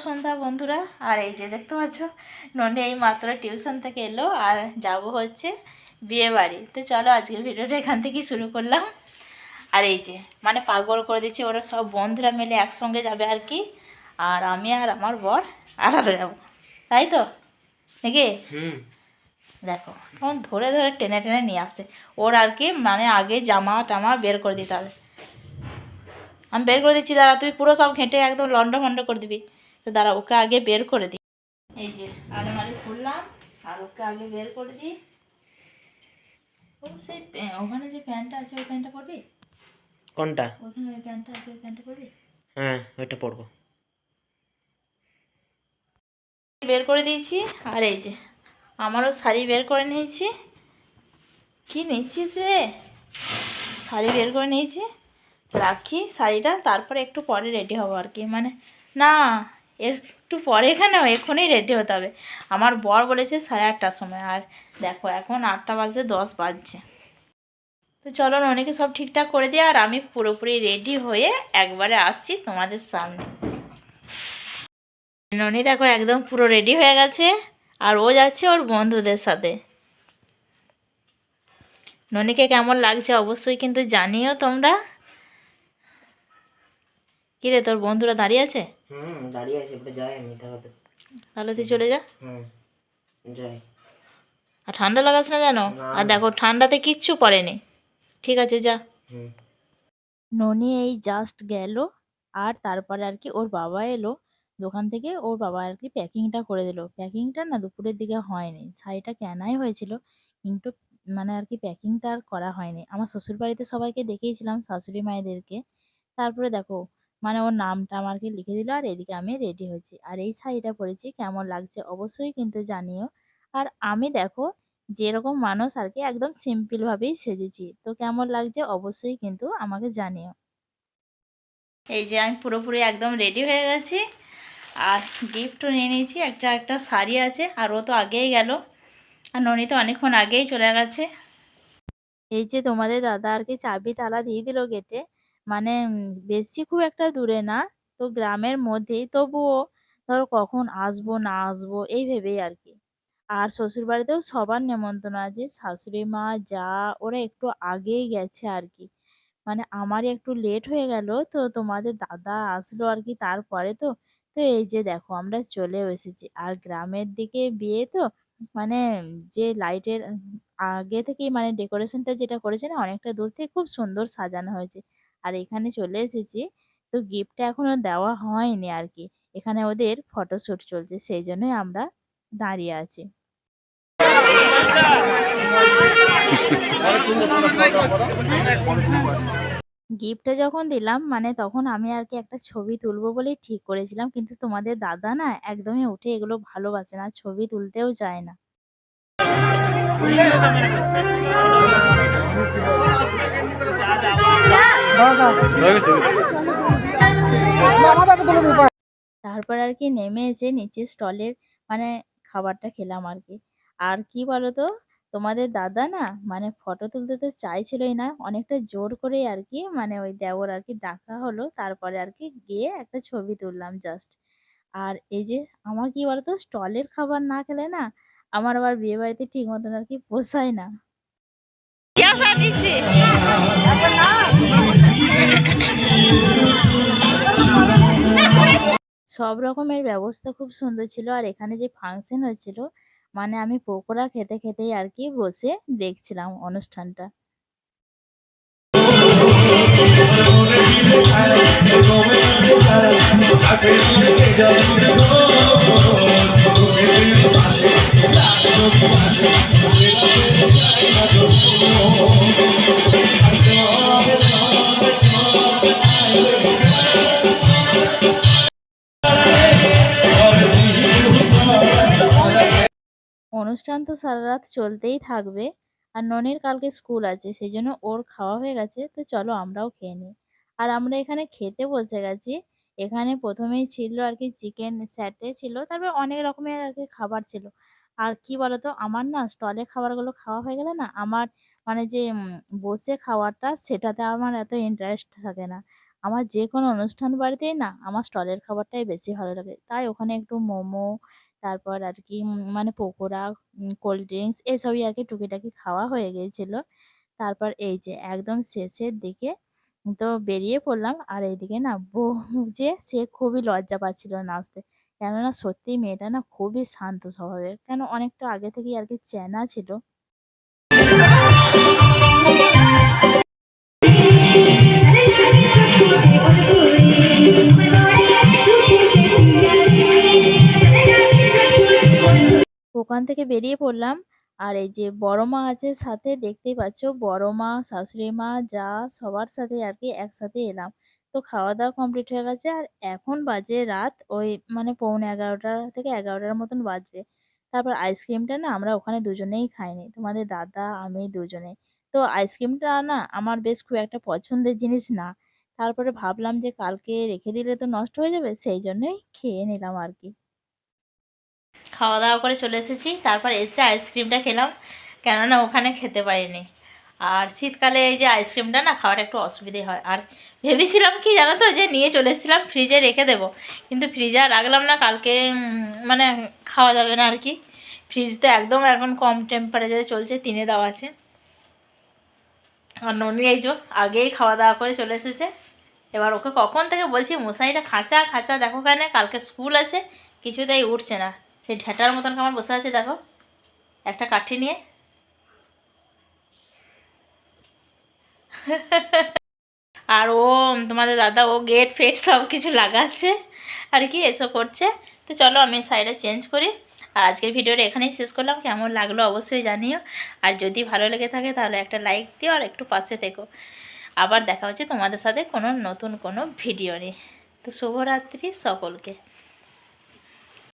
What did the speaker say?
সন্ধ্যা বন্ধুরা। আর এই যে দেখতে পাচ্ছ ননি এই মাত্র টিউশন থেকে এলো আর যাব হচ্ছে বিয়ে বাড়ি। তো চলো আজকের ভিডিওটা এখান থেকেই শুরু করলাম। আর এই যে মানে পাগল করে দিচ্ছে, ওরা সব বন্ধুরা মিলে একসঙ্গে যাবে আর কি, আর আমি আর আমার বর আলাদা যাবো, তাই তো নাকি? দেখো তখন ধরে ধরে টেনে টেনে নিয়ে আসছে ওর আর কি, মানে আগে জামা টামা বের করে দিতে হবে। আমি বের করে দিচ্ছি, দাঁড়া, তুই পুরো সব ঘেঁটে একদম লন্ডা ভন্ড করে দিবি। তো দাঁড়া, ওকে আগে বের করে দিই। এই যে আলমারি খুললাম আর ওকে আগে বের করে দিই। ও সেই ওখানে যে প্যান্টটা আছে ওই প্যান্টটা পরবি? কোনটা? ওখানে ওই প্যান্টটা আছে ওই প্যান্টটা পরবি? হ্যাঁ, ওইটা পরবো। বের করে দিয়েছি। আর এই যে আমারও শাড়ি বের করে নিয়েছি। কি নিচ্ছিস রে? শাড়ি বের করে নিয়েছি, রাখি শাড়িটা, তারপরে একটু পরে রেডি হবো আর কি। মানে না, একটু পরে এখানে এখনই রেডি হতে হবে। আমার বর বলেছে 8:30টার সময়, আর দেখো এখন 8টা বাজতে 10 বাজছে। তো চলো অনেকে সব ঠিকঠাক করে দিয়ে আর আমি পুরোপুরি রেডি হয়ে একবারে আসছি তোমাদের সামনে। ননি দেখো একদম পুরো রেডি হয়ে গেছে আর ও যাচ্ছে ওর বন্ধুদের সাথে। ননিকে কেমন লাগছে অবশ্যই কিন্তু জানিও তোমরা। কিরে, তোর বন্ধুরা দাঁড়িয়ে আছে? দাঁড়িয়ে আছে, এবারে যাই আমি তাহলে। তাহলে তুই চলে যা। যাই। আর ঠান্ডা লাগাস না যেন। আর দেখো ঠান্ডাতে কিচ্ছু পড়েনি, ঠিক আছে যা। ননি এই জাস্ট গেল আর তারপরে আর কি ওর বাবা এলো দোকান থেকে। ওর বাবা আর কি প্যাকিংটা করে দিল। প্যাকিংটা না দুপুরের দিকে হয়নি, শাড়িটা কেনাই হয়েছিল কিন্তু মানে আর কি প্যাকিংটা আর করা হয়নি। আমার শ্বশুর বাড়িতে সবাইকে দেখিয়েছিলাম, শাশুড়ি মায়েদেরকে। তারপরে দেখো মানে ওর নামটা আমাকে লিখে দিল আর এদিকে আমি রেডি হয়েছি। আর এই শাড়িটা পরেছি, কেমন লাগছে অবশ্যই কিন্তু জানিও। আর আমি দেখো যেরকম মানুষ আর কি একদম সিম্পলভাবেই সেজেছি, তো কেমন লাগছে অবশ্যই কিন্তু আমাকে জানিও। এই যে আমি পুরোপুরি একদম রেডি হয়ে গেছি আর গিফটও নিয়ে নিয়েছি। একটা একটা শাড়ি আছে আর ও তো আগেই গেল আর ননি তো অনেকক্ষণ আগেই চলে গেছে। এই যে তোমাদের দাদা আর কি চাবি তালা দিয়ে দিল গেটে। মানে বেশি খুব একটা দূরে না, তো গ্রামের মধ্যেই, তবুও ধরো কখন আসবো না আসবো এই ভেবেই আর কি। আর শ্বশুর বাড়িতেও সবার নেমন্তন্ন আছে, শাশুড়ি মা যা ওরা একটু আগেই গেছে আর কি। মানে আমারই একটু লেট হয়ে গেল, তো তোমাদের দাদা আসলো আর কি তারপরে। তো তো এই যে দেখো আমরা চলেও এসেছি। আর গ্রামের দিকে বিয়ে তো মানে যে লাইটের আগে থেকেই মানে ডেকোরেশনটা যেটা করেছে না অনেকটা দূর থেকে খুব সুন্দর সাজানো হয়েছে। আর এখানে চলে এসেছি, তো গিফটটা এখনো দেওয়া হয়নি আর কি। এখানে ওদের ফটোশ্যুট চলছে, সেই জন্যই আমরা দাঁড়িয়ে আছি। গিফটটা যখন দিলাম মানে তখন আমি আর কি একটা ছবি তুলবো বলেই ঠিক করেছিলাম, কিন্তু তোমাদের দাদা না একদমই উঠে এগুলো ভালোবাসে না, ছবি তুলতেও চায় না। তারপর আর কি নেমে এসে নিচে স্টলের মানে খাবারটা খেলাম আর কি। আর কি বলতো, তোমাদের দাদা না মানে ফটো তুলতে তো চাইছিলই না, অনেকটা জোর করে আর কি মানে ওই দেওর আর কি ডাকা হলো, তারপরে আর কি গিয়ে একটা ছবি তুললাম জাস্ট। আর এই যে আমার কি বলতো, স্টলের খাবার না খেলে না আমার আবার বিয়ে বাড়িতে ঠিক মতন আর কি পোষায় না। সব রকমের ব্যবস্থা খুব সুন্দর ছিল। আর এখানে যে ফাংশন হয়েছিল মানে আমি পকোড়া খেতে খেতেই আর কি বসে দেখছিলাম অনুষ্ঠানটা। অনুষ্ঠান তো সারা রাত চলতেই থাকবে। আর ননির কালকে স্কুল আছে, সেই জন্য ওর খাওয়া হয়ে গেছে, তো চলো আমরাও খেয়ে নিই। আর আমরা এখানে খেতে বসে গেছি। এখানে প্রথমেই ছিল আর কি চিকেন স্যাটে ছিল, তারপর অনেক রকমের আর কি খাবার ছিল। আর কি বলতো, আমার না স্টলে খাবারগুলো খাওয়া হয়ে গেলে না আমার মানে যে বসে খাওয়াটা সেটাতে আমার এত ইন্টারেস্ট থাকে না। আমার যে কোনো অনুষ্ঠান বাড়িতেই না আমার স্টলের খাবারটাই বেশি ভালো লাগে। তাই ওখানে একটু মোমো, তারপর আর কি মানে পকোড়া, কোল্ড ড্রিঙ্কস এসবই আর কি টুকিটাকি খাওয়া হয়ে গিয়েছিল। তারপর এই যে একদম শেষের দিকে তো বেরিয়ে পড়লাম। আর এইদিকে না বউ যে সে খুবই লজ্জা পাচ্ছিল নাচতে। কেননা সত্যিই মেয়েটা না খুবই শান্ত স্বভাবের। কেন অনেকটা আগে থেকেই আর কি চেনা ছিল। ওখান থেকে বেরিয়ে পড়লাম। আর এই যে বড় মা আছে সাথে, দেখতেই পাচ্ছ বড় মা, শাশুড়ি মা, যা সবার সাথে আর কি একসাথে এলাম। তো খাওয়া দাওয়া কমপ্লিট হয়ে গেছে। আর এখন বাজে রাত ওই মানে পৌনে 11টা থেকে 11টার মতন বাজবে। তারপর আইসক্রিমটা না আমরা ওখানে দুজনেই খাইনি, তোমাদের দাদা আমি দুজনেই। তো আইসক্রিমটা না আমার বেশ খুব একটা পছন্দের জিনিস না। তারপরে ভাবলাম যে কালকে রেখে দিলে তো নষ্ট হয়ে যাবে, সেই জন্যই খেয়ে নিলাম আর কি। খাওয়া দাওয়া করে চলে এসেছি, তারপর এসে আইসক্রিমটা খেলাম, কেননা ওখানে খেতে পারিনি। আর শীতকালে এই যে আইসক্রিমটা না খাওয়াটা একটু অসুবিধে হয়। আর ভেবেছিলাম কি জানো তো, যে নিয়ে চলে এসেছিলাম ফ্রিজে রেখে দেবো, কিন্তু ফ্রিজে আর রাখলাম না, কালকে মানে খাওয়া যাবে না আর কি। ফ্রিজ তো একদম এখন কম টেম্পারেচারে চলছে, 3-এ দেওয়া আছে। আর ননি এই যে আগেই খাওয়া দাওয়া করে চলে এসেছে। এবার ওকে কখন থেকে বলছি মশারিটা খাঁচা খাঁচা, দেখো কেন কালকে স্কুল আছে, কিছুতেই উঠছে না। সেই ঢ্যাটার মতন কেমন বসে আছে দেখো, একটা কাঠি নিয়ে। আর ও তোমাদের দাদা ও গেট ফেট সব কিছু লাগাচ্ছে আর কি, এসব করছে। তো চলো আমি সাইডে চেঞ্জ করি। আর আজকের ভিডিওটা এখানেই শেষ করলাম। কেমন লাগলো অবশ্যই জানিও। আর যদি ভালো লেগে থাকে তাহলে একটা লাইক দিও আর একটু পাশে থেকো। আবার দেখা হচ্ছে তোমাদের সাথে কোনো নতুন কোনো ভিডিও নিয়ে। তো শুভরাত্রি সকলকে।